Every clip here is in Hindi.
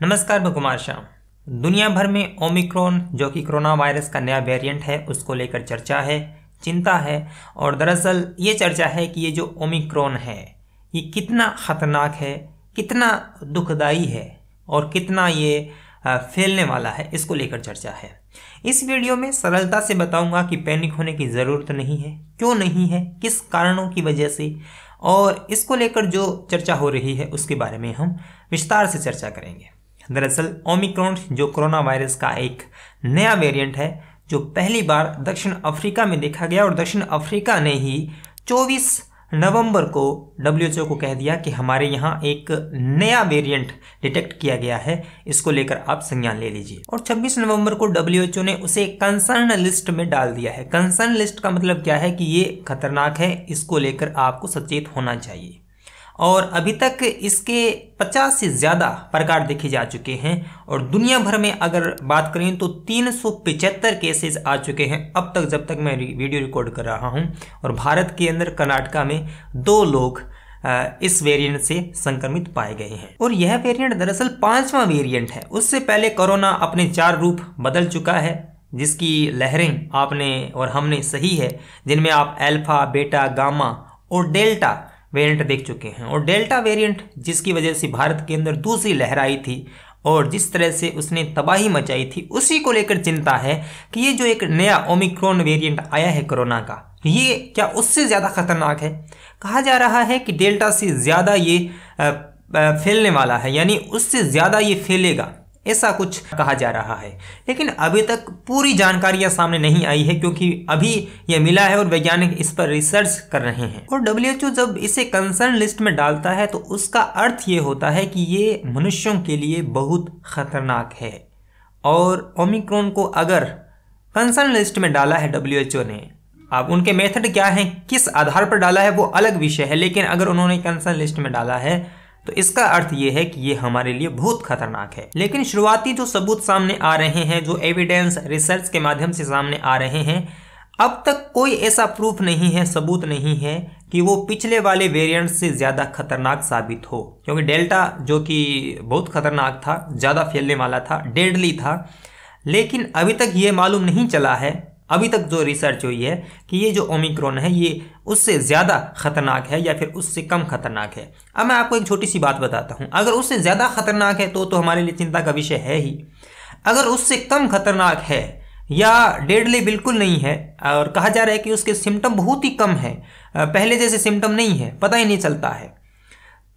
नमस्कार, मैं कुमार श्याम। दुनिया भर में ओमिक्रॉन जो कि कोरोना वायरस का नया वेरिएंट है उसको लेकर चर्चा है, चिंता है। और दरअसल ये चर्चा है कि ये जो ओमिक्रॉन है ये कितना ख़तरनाक है, कितना दुखदाई है और कितना ये फैलने वाला है, इसको लेकर चर्चा है। इस वीडियो में सरलता से बताऊंगा कि पैनिक होने की ज़रूरत नहीं है, क्यों नहीं है, किस कारणों की वजह से, और इसको लेकर जो चर्चा हो रही है उसके बारे में हम विस्तार से चर्चा करेंगे। दरअसल ओमिक्रॉन जो कोरोना वायरस का एक नया वेरिएंट है जो पहली बार दक्षिण अफ्रीका में देखा गया, और दक्षिण अफ्रीका ने ही 24 नवंबर को WHO को कह दिया कि हमारे यहाँ एक नया वेरिएंट डिटेक्ट किया गया है, इसको लेकर आप संज्ञान ले लीजिए। और 26 नवंबर को WHO ने उसे कंसर्न लिस्ट में डाल दिया है। कंसर्न लिस्ट का मतलब क्या है कि ये खतरनाक है, इसको लेकर आपको सचेत होना चाहिए। और अभी तक इसके 50 से ज़्यादा प्रकार देखे जा चुके हैं, और दुनिया भर में अगर बात करें तो 375 केसेस आ चुके हैं अब तक, जब तक मैं वीडियो रिकॉर्ड कर रहा हूं। और भारत के अंदर कर्नाटका में 2 लोग इस वेरिएंट से संक्रमित पाए गए हैं। और यह वेरिएंट दरअसल 5वां वेरिएंट है। उससे पहले कोरोना अपने 4 रूप बदल चुका है, जिसकी लहरें आपने और हमने सही है, जिनमें आप अल्फा, बीटा, गामा और डेल्टा वेरिएंट देख चुके हैं। और डेल्टा वेरिएंट जिसकी वजह से भारत के अंदर दूसरी लहर आई थी और जिस तरह से उसने तबाही मचाई थी, उसी को लेकर चिंता है कि ये जो एक नया ओमिक्रॉन वेरिएंट आया है कोरोना का, ये क्या उससे ज़्यादा खतरनाक है। कहा जा रहा है कि डेल्टा से ज़्यादा ये फैलने वाला है, यानी उससे ज़्यादा ये फैलेगा, ऐसा कुछ कहा जा रहा है। लेकिन अभी तक पूरी जानकारियां सामने नहीं आई है, क्योंकि अभी यह मिला है और वैज्ञानिक इस पर रिसर्च कर रहे हैं। और WHO जब इसे कंसर्न लिस्ट में डालता है तो उसका अर्थ ये होता है कि ये मनुष्यों के लिए बहुत खतरनाक है। और ओमिक्रॉन को अगर कंसर्न लिस्ट में डाला है WHO ने, अब उनके मेथड क्या है, किस आधार पर डाला है, वो अलग विषय है, लेकिन अगर उन्होंने कंसर्न लिस्ट में डाला है तो इसका अर्थ ये है कि ये हमारे लिए बहुत खतरनाक है। लेकिन शुरुआती जो सबूत सामने आ रहे हैं, जो एविडेंस रिसर्च के माध्यम से सामने आ रहे हैं, अब तक कोई ऐसा प्रूफ नहीं है, सबूत नहीं है कि वो पिछले वाले वेरिएंट से ज़्यादा खतरनाक साबित हो। क्योंकि डेल्टा जो कि बहुत खतरनाक था, ज़्यादा फैलने वाला था, डेडली था, लेकिन अभी तक ये मालूम नहीं चला है, अभी तक जो रिसर्च हुई है, कि ये जो ओमिक्रॉन है ये उससे ज़्यादा खतरनाक है या फिर उससे कम खतरनाक है। अब मैं आपको एक छोटी सी बात बताता हूँ। अगर उससे ज़्यादा खतरनाक है तो हमारे लिए चिंता का विषय है ही। अगर उससे कम खतरनाक है या डेडली बिल्कुल नहीं है, और कहा जा रहा है कि उसके सिम्टम बहुत ही कम है, पहले जैसे सिम्टम नहीं है, पता ही नहीं चलता है,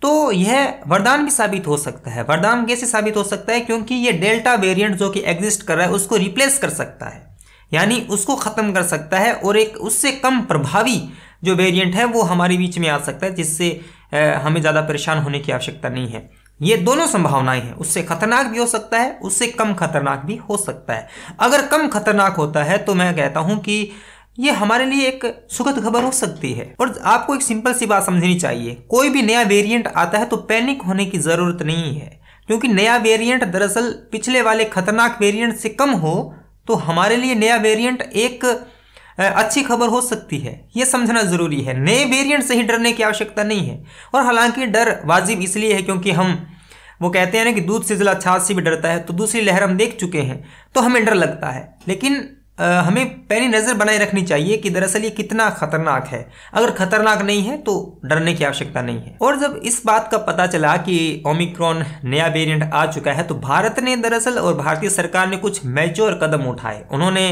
तो यह वरदान भी साबित हो सकता है। वरदान कैसे साबित हो सकता है? क्योंकि ये डेल्टा वेरिएंट जो कि एग्जिस्ट कर रहा है उसको रिप्लेस कर सकता है, यानी उसको ख़त्म कर सकता है, और एक उससे कम प्रभावी जो वेरिएंट है वो हमारे बीच में आ सकता है, जिससे हमें ज़्यादा परेशान होने की आवश्यकता नहीं है। ये दोनों संभावनाएं हैं, उससे खतरनाक भी हो सकता है, उससे कम खतरनाक भी हो सकता है। अगर कम खतरनाक होता है तो मैं कहता हूं कि ये हमारे लिए एक सुखद खबर हो सकती है। और आपको एक सिंपल सी बात समझनी चाहिए, कोई भी नया वेरिएंट आता है तो पैनिक होने की ज़रूरत नहीं है, क्योंकि नया वेरिएंट दरअसल पिछले वाले खतरनाक वेरिएंट से कम हो तो हमारे लिए नया वेरिएंट एक अच्छी खबर हो सकती है। ये समझना ज़रूरी है। नए वेरिएंट से ही डरने की आवश्यकता नहीं है। और हालांकि डर वाजिब इसलिए है क्योंकि वो कहते हैं ना कि दूध से जला छाछ से भी डरता है, तो दूसरी लहर हम देख चुके हैं तो हमें डर लगता है। लेकिन हमें पैनी नज़र बनाए रखनी चाहिए कि दरअसल ये कितना खतरनाक है। अगर खतरनाक नहीं है तो डरने की आवश्यकता नहीं है। और जब इस बात का पता चला कि ओमिक्रॉन नया वेरिएंट आ चुका है तो भारत ने दरअसल और भारतीय सरकार ने कुछ मैच्योर कदम उठाए। उन्होंने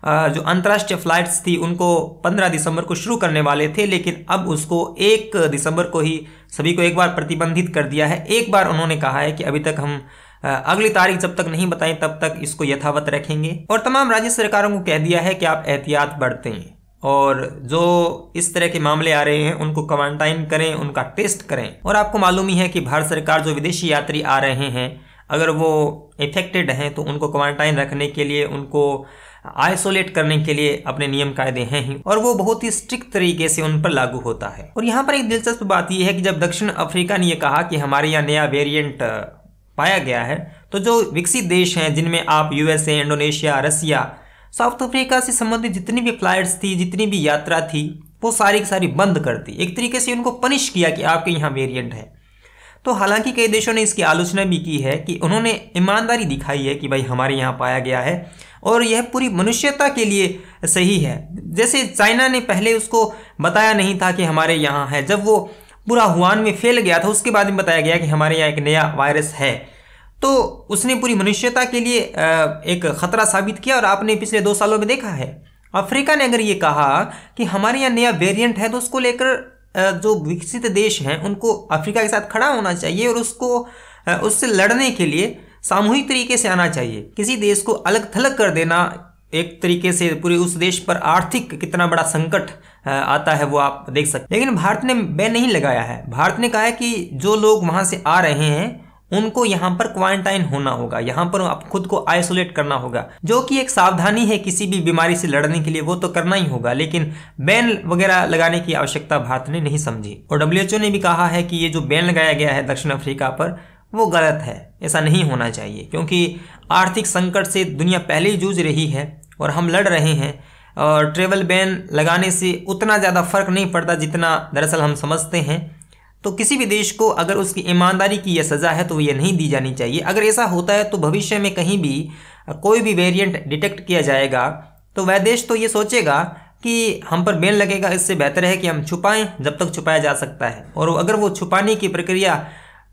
जो अंतर्राष्ट्रीय फ्लाइट्स थी उनको 15 दिसंबर को शुरू करने वाले थे, लेकिन अब उसको 1 दिसंबर को ही सभी को एक बार प्रतिबंधित कर दिया है। एक बार उन्होंने कहा है कि अभी तक हम अगली तारीख जब तक नहीं बताएं तब तक इसको यथावत रखेंगे। और तमाम राज्य सरकारों को कह दिया है कि आप एहतियात बरतें, और जो इस तरह के मामले आ रहे हैं उनको क्वारंटाइन करें, उनका टेस्ट करें। और आपको मालूम ही है कि भारत सरकार जो विदेशी यात्री आ रहे हैं, अगर वो इफेक्टेड हैं तो उनको क्वारंटाइन रखने के लिए, उनको आइसोलेट करने के लिए अपने नियम कायदे हैं ही, और वो बहुत ही स्ट्रिक्ट तरीके से उन पर लागू होता है। और यहाँ पर एक दिलचस्प बात यह है कि जब दक्षिण अफ्रीका ने यह कहा कि हमारे यहाँ नया वेरिएंट पाया गया है, तो जो विकसित देश हैं जिनमें आप USA, इंडोनेशिया, रसिया, साउथ अफ्रीका से संबंधित जितनी भी फ्लाइट्स थी, जितनी भी यात्रा थी, वो सारी की सारी बंद कर दी। एक तरीके से उनको पनिश किया कि आपके यहाँ वेरिएंट है। तो हालांकि कई देशों ने इसकी आलोचना भी की है कि उन्होंने ईमानदारी दिखाई है कि भाई हमारे यहाँ पाया गया है और यह पूरी मनुष्यता के लिए सही है। जैसे चाइना ने पहले उसको बताया नहीं था कि हमारे यहाँ है, जब वो पूरा वुहान में फैल गया था उसके बाद में बताया गया कि हमारे यहाँ एक नया वायरस है, तो उसने पूरी मनुष्यता के लिए एक खतरा साबित किया। और आपने पिछले 2 सालों में देखा है अफ्रीका ने अगर ये कहा कि हमारे यहाँ नया वेरिएंट है तो उसको लेकर जो विकसित देश हैं उनको अफ्रीका के साथ खड़ा होना चाहिए और उससे लड़ने के लिए सामूहिक तरीके से आना चाहिए। किसी देश को अलग थलग कर देना एक तरीके से पूरे उस देश पर आर्थिक कितना बड़ा संकट आता है वो आप देख सकते हैं। लेकिन भारत ने बैन नहीं लगाया है। भारत ने कहा है कि जो लोग वहां से आ रहे हैं उनको यहाँ पर क्वारंटाइन होना होगा, यहाँ पर आप खुद को आइसोलेट करना होगा, जो कि एक सावधानी है किसी भी बीमारी से लड़ने के लिए, वो तो करना ही होगा। लेकिन बैन वगैरह लगाने की आवश्यकता भारत ने नहीं समझी। और WHO ने भी कहा है कि ये जो बैन लगाया गया है दक्षिण अफ्रीका पर वो गलत है, ऐसा नहीं होना चाहिए, क्योंकि आर्थिक संकट से दुनिया पहले ही जूझ रही है और हम लड़ रहे हैं। और ट्रेवल बैन लगाने से उतना ज़्यादा फर्क नहीं पड़ता जितना दरअसल हम समझते हैं। तो किसी भी देश को अगर उसकी ईमानदारी की यह सज़ा है तो ये नहीं दी जानी चाहिए। अगर ऐसा होता है तो भविष्य में कहीं भी कोई भी वेरिएंट डिटेक्ट किया जाएगा तो वह देश तो ये सोचेगा कि हम पर बैन लगेगा, इससे बेहतर है कि हम छुपाएं जब तक छुपाया जा सकता है। और अगर वो छुपाने की प्रक्रिया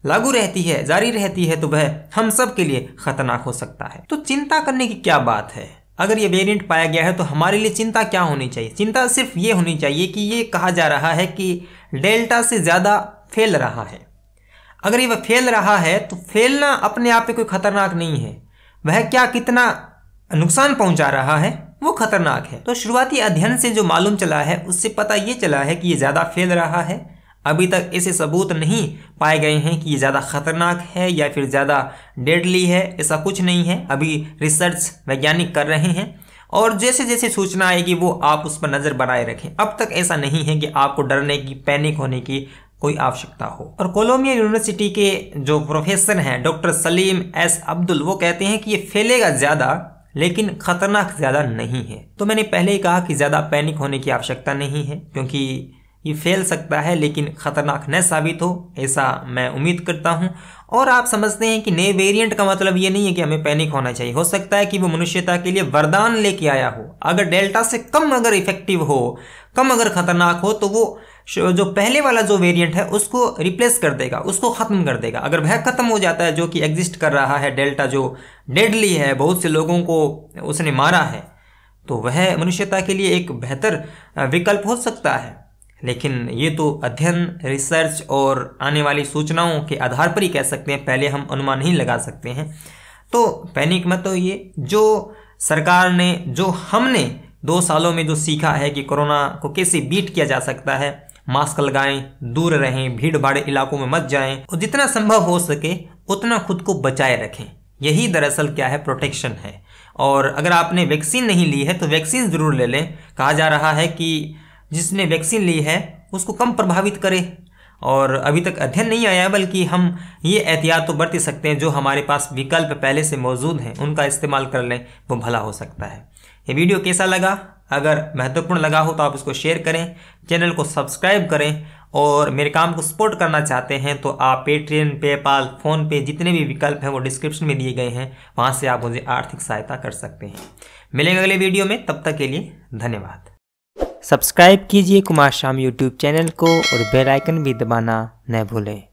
लागू रहती है, जारी रहती है, तो वह हम सब के लिए खतरनाक हो सकता है। तो चिंता करने की क्या बात है? अगर ये वेरिएंट पाया गया है तो हमारे लिए चिंता क्या होनी चाहिए? चिंता सिर्फ ये होनी चाहिए कि ये कहा जा रहा है कि डेल्टा से ज़्यादा फैल रहा है। अगर ये फैल रहा है तो फैलना अपने आप में कोई खतरनाक नहीं है, वह क्या कितना नुकसान पहुंचा रहा है वो खतरनाक है। तो शुरुआती अध्ययन से जो मालूम चला है उससे पता ये चला है कि ये ज़्यादा फैल रहा है। अभी तक ऐसे सबूत नहीं पाए गए हैं कि ये ज़्यादा खतरनाक है या फिर ज़्यादा डेडली है, ऐसा कुछ नहीं है। अभी रिसर्च वैज्ञानिक कर रहे हैं और जैसे जैसे सूचना आएगी वो आप उस पर नज़र बनाए रखें। अब तक ऐसा नहीं है कि आपको डरने की, पैनिक होने की कोई आवश्यकता हो। और कोलंबिया यूनिवर्सिटी के जो प्रोफेसर हैं डॉक्टर सलीम एस अब्दुल, वो कहते हैं कि ये फैलेगा ज़्यादा लेकिन खतरनाक ज़्यादा नहीं है। तो मैंने पहले ही कहा कि ज़्यादा पैनिक होने की आवश्यकता नहीं है, क्योंकि ये फैल सकता है लेकिन खतरनाक न साबित हो, ऐसा मैं उम्मीद करता हूं। और आप समझते हैं कि नए वेरिएंट का मतलब ये नहीं है कि हमें पैनिक होना चाहिए। हो सकता है कि वो मनुष्यता के लिए वरदान लेके आया हो। अगर डेल्टा से कम अगर इफेक्टिव हो, कम अगर खतरनाक हो, तो वो जो पहले वाला जो वेरिएंट है उसको रिप्लेस कर देगा, उसको खत्म कर देगा। अगर वह खत्म हो जाता है जो कि एग्जिस्ट कर रहा है, डेल्टा जो डेडली है, बहुत से लोगों को उसने मारा है, तो वह मनुष्यता के लिए एक बेहतर विकल्प हो सकता है। लेकिन ये तो अध्ययन, रिसर्च और आने वाली सूचनाओं के आधार पर ही कह सकते हैं, पहले हम अनुमान नहीं लगा सकते हैं। तो पैनिक मत तो ये जो सरकार ने, जो हमने 2 सालों में जो सीखा है कि कोरोना को कैसे बीट किया जा सकता है, मास्क लगाएं, दूर रहें, भीड़ भाड़ इलाकों में मत जाएं और जितना संभव हो सके उतना खुद को बचाए रखें। यही दरअसल क्या है, प्रोटेक्शन है। और अगर आपने वैक्सीन नहीं ली है तो वैक्सीन ज़रूर ले लें। कहा जा रहा है कि जिसने वैक्सीन ली है उसको कम प्रभावित करे। और अभी तक अध्ययन नहीं आया, बल्कि हम ये एहतियात तो बरत सकते हैं, जो हमारे पास विकल्प पहले से मौजूद हैं उनका इस्तेमाल कर लें, वो भला हो सकता है। ये वीडियो कैसा लगा? अगर महत्वपूर्ण लगा हो तो आप इसको शेयर करें, चैनल को सब्सक्राइब करें। और मेरे काम को सपोर्ट करना चाहते हैं तो आप पेट्रियन, पेपाल, फ़ोनपे, जितने भी विकल्प हैं वो डिस्क्रिप्शन में दिए गए हैं, वहाँ से आप मुझे आर्थिक सहायता कर सकते हैं। मिलेंगे अगले वीडियो में, तब तक के लिए धन्यवाद। सब्सक्राइब कीजिए कुमार शाम यूट्यूब चैनल को और बेल आइकन भी दबाना न भूलें।